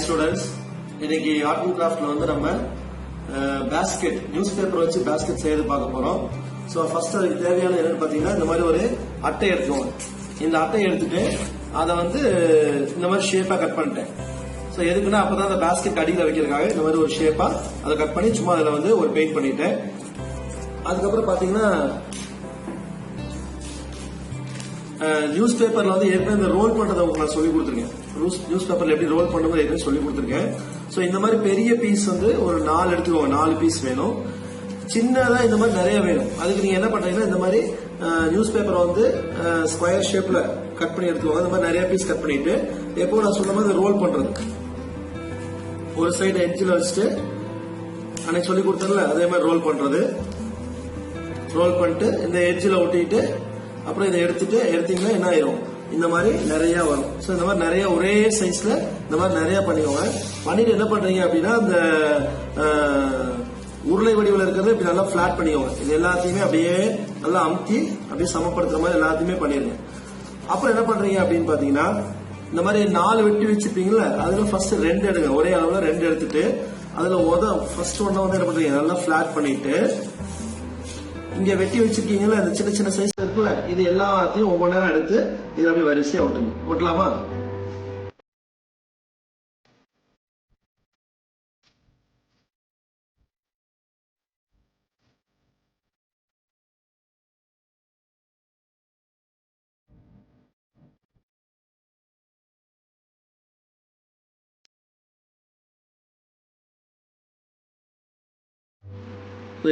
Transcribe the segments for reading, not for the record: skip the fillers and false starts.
Students, இன்னைக்கு art and கிராஃப்ட்ல வந்து நம்ம பேஸ்கெட் நியூஸ் பேப்பர் வச்சு பேஸ்கெட் செய்யறது பார்க்க போறோம். ஸோ ஃபர்ஸ்ட் அதுக்கு தேவையான என்னன்னு பாத்தீங்கன்னா இந்த மாதிரி ஒரு அட்டை எடுத்துக்கோங்க. இந்த அட்டையை எடுத்துட்டு அதை வந்து இந்த மாதிரி ஷேப்பா கட் பண்ணிட்டேன். ஸோ எதுக்குன்னா அப்பதான் அந்த பேஸ்கெட் அடியில் வைக்கிறதுக்காக இந்த மாதிரி ஒரு ஷேப்பா அதை கட் பண்ணி சும்மா அதில் வந்து ஒரு பெயிண்ட் பண்ணிட்டேன். அதுக்கப்புறம் பாத்தீங்கன்னா நியூஸ் பேப்பர்ல வந்து ஏற்கனவே இந்த ரோல் பண்றதை நான் சொல்லி கொடுத்துருக்கேன். நியூஸ் பேப்பர்ல எப்படி ரோல் பண்ணுறது ஏற்கனவே சொல்லி கொடுத்துருக்கேன். ஸோ இந்த மாதிரி பெரிய பீஸ் வந்து ஒரு 4 எடுத்துக்கோங்க. 4 பீஸ் வேணும். சின்னதா இந்த மாதிரி நிறைய வேணும். அதுக்கு நீங்க என்ன பண்றீங்கன்னா இந்த மாதிரி நியூஸ் பேப்பரை வந்து ஸ்கொயர் ஷேப்ல கட் பண்ணி எடுத்துக்கோங்க. இந்த மாதிரி நிறைய பீஸ் கட் பண்ணிட்டு எப்போ நான் சொன்ன மாதிரி ரோல் பண்றது ஒரு சைடு எட்ஜில் வச்சுட்டு அன்னைக்கு சொல்லி கொடுத்தல அதே மாதிரி ரோல் பண்றது. ரோல் பண்ணிட்டு இந்த எட்ஜில் ஒட்டிட்டு அப்புறம் இதை எடுத்தீங்கன்னா என்ன ஆயிரும், இந்த மாதிரி நிறைய வரும். ஸோ இந்த மாதிரி நிறைய ஒரே சைஸ்ல இந்த மாதிரி நிறைய பண்ணிக்கோங்க. பண்ணிட்டு என்ன பண்றீங்க அப்படின்னா இந்த உருளை வடிவில் இருக்கிறது இப்படி நல்லா பிளாட் பண்ணிக்கோங்க. இது எல்லாத்தையுமே அப்படியே நல்லா அமுத்தி அப்படியே சமப்படுத்துற மாதிரி எல்லாத்தையுமே பண்ணிருங்க. அப்புறம் என்ன பண்றீங்க அப்படின்னு பாத்தீங்கன்னா இந்த மாதிரி 4 வெட்டி வச்சிருப்பீங்களா, அதுல ஃபர்ஸ்ட் 2 எடுங்க. ஒரே அளவுல 2 எடுத்துட்டு அதுல ஃபர்ஸ்ட் ஒன்ன வந்து என்ன பண்றீங்க நல்லா பிளாட் பண்ணிட்டு இங்க வெட்டி வச்சிருக்கீங்களா இந்த சின்ன சின்ன சைஸ் இருக்குல்ல, இது எல்லாத்தையும் ஒவ்வொரு நேரம் எடுத்து இது அப்படியே வரிசையா ஒட்டுங்க. ஒட்டலாமா?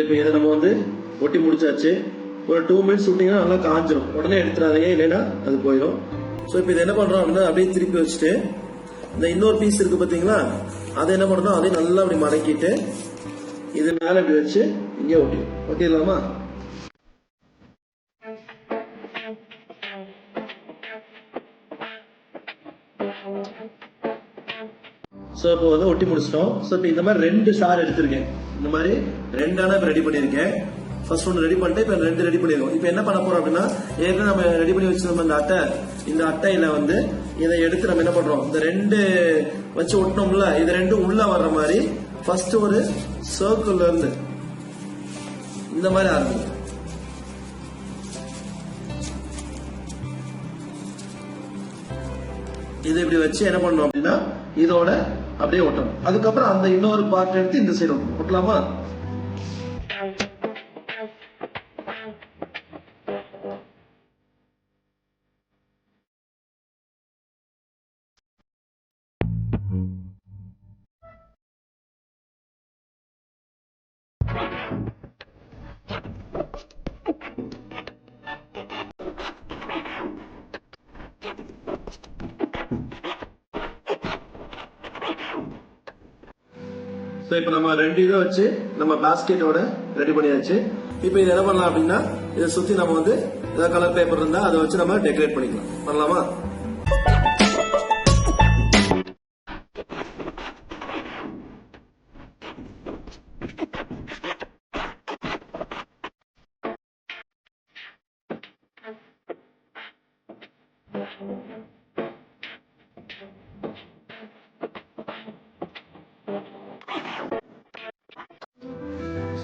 இப்போ இதை நம்ம வந்து ஒட்டி முடிச்சாச்சு. ஒரு 2 மினிட்ஸ் விட்டீங்கன்னா நல்லா காஞ்சிரும். உடனே எடுத்துறாதீங்க, இல்லைன்னா அது போயிடும். ஸோ இப்போ இது என்ன பண்றோம் அப்படின்னா அப்படியே திருப்பி வச்சுட்டு இந்த இன்னொரு பீஸ் இருக்கு பாத்தீங்களா, அதை என்ன பண்றோம் அதையும் நல்லா அப்படி மடக்கிட்டு இது மேல இப்படி வச்சு இங்கே ஒட்டிடலாமா? ஸோ இப்போ வந்து ஒட்டி முடிச்சிட்டோம். ஸோ இப்போ இந்த மாதிரி 2 ஸ்டார் எடுத்திருக்கேன். இந்த மாதிரி 2 இப்போ ரெடி பண்ணியிருக்கேன். ஃபர்ஸ்ட் ஒன்று ரெடி பண்ணிட்டு இப்போ 2 ரெடி பண்ணிருக்கோம். இப்போ என்ன பண்ண போறோம் அப்படின்னா ஏற்கனவே நம்ம ரெடி பண்ணி வச்சிருந்தோம் இந்த அட்டையில வந்து இதை எடுத்து நம்ம என்ன பண்றோம் இந்த 2 வச்சு ஒட்டினோம்ல, இது 2 உள்ள வர்ற மாதிரி ஃபர்ஸ்ட் ஒரு சர்க்கிள்ல இருந்து இந்த மாதிரி ஆரம்பிக்கும். இதை இப்படி வச்சு என்ன பண்ணணும் அப்படின்னா இதோட அப்படியே ஒட்டணும். அதுக்கப்புறம் அந்த இன்னொரு பார்ட் எடுத்து இந்த சைடு ஒட்டலாமா? இப்ப நம்ம 2 இதை வச்சு நம்ம பாஸ்கெட்டோட ரெடி பண்ணியாச்சு. இப்ப இது என்ன பண்ணலாம் அப்படின்னா இதை சுத்தி நம்ம வந்து ஏதாவது கலர் பேப்பர் இருந்தா அதை வச்சு நம்ம டெக்கரேட் பண்ணிக்கலாம். பண்ணலாமா?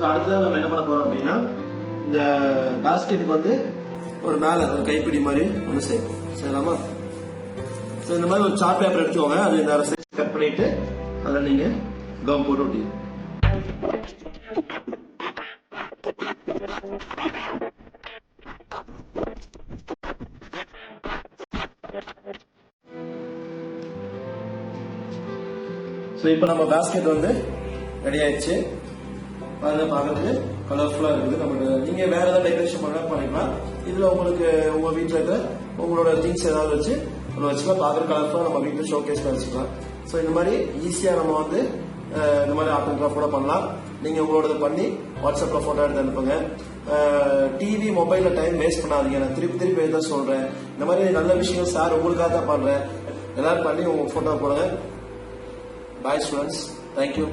அடுத்தது நம்ம என்ன பண்ண போறோம் அப்படின்னா இந்த பாஸ்கெட்டுக்கு வந்து ஒரு மேல ஒரு கைப்பிடி மாதிரி ஒன்று செய்யலாமா? இந்த மாதிரி ஒரு சார்ட் பேப்பர் எடுத்துக்கோங்க. அது இந்த அரை சைஸ் கட் பண்ணிட்டு அதில் நீங்க கம் போட்டு ஒட்டி. இப்போ நம்ம பாஸ்கெட் வந்து ரெடி ஆயிடுச்சு. பாக்குறதுக்கு கலர்ஃபுல்லா இருக்குது. நமக்கு நீங்க வேற ஏதாவது டெக்கரேஷன் பண்ணிக்கலாம். இதுல உங்களுக்கு உங்க வீட்டுல இருக்க உங்களோட திங்ஸ் ஏதாவது வச்சு வச்சுக்கலாம். பாக்குற கலர்ஃபுல்லா நம்ம வீட்டுல ஷோகேஸ் வச்சுக்கலாம். ஸோ இந்த மாதிரி ஈஸியா நம்ம வந்து இந்த மாதிரி ஆர்ட் அண்ட் கிராஃப்ட் கூட பண்ணலாம். நீங்க உங்களோட பண்ணி வாட்ஸ்அப்ல போட்டோ எடுத்து அனுப்புங்க. டிவி மொபைல்ல டைம் வேஸ்ட் பண்ணாதீங்க. நான் திருப்பி தான் சொல்றேன். இந்த மாதிரி நல்ல விஷயம் சார் உங்களுக்காக தான் பண்றேன். எல்லாரும் பண்ணி உங்க போட்டோ போடுங்க. பாய் ஸ்டூடெண்ட்ஸ், தேங்க்யூ.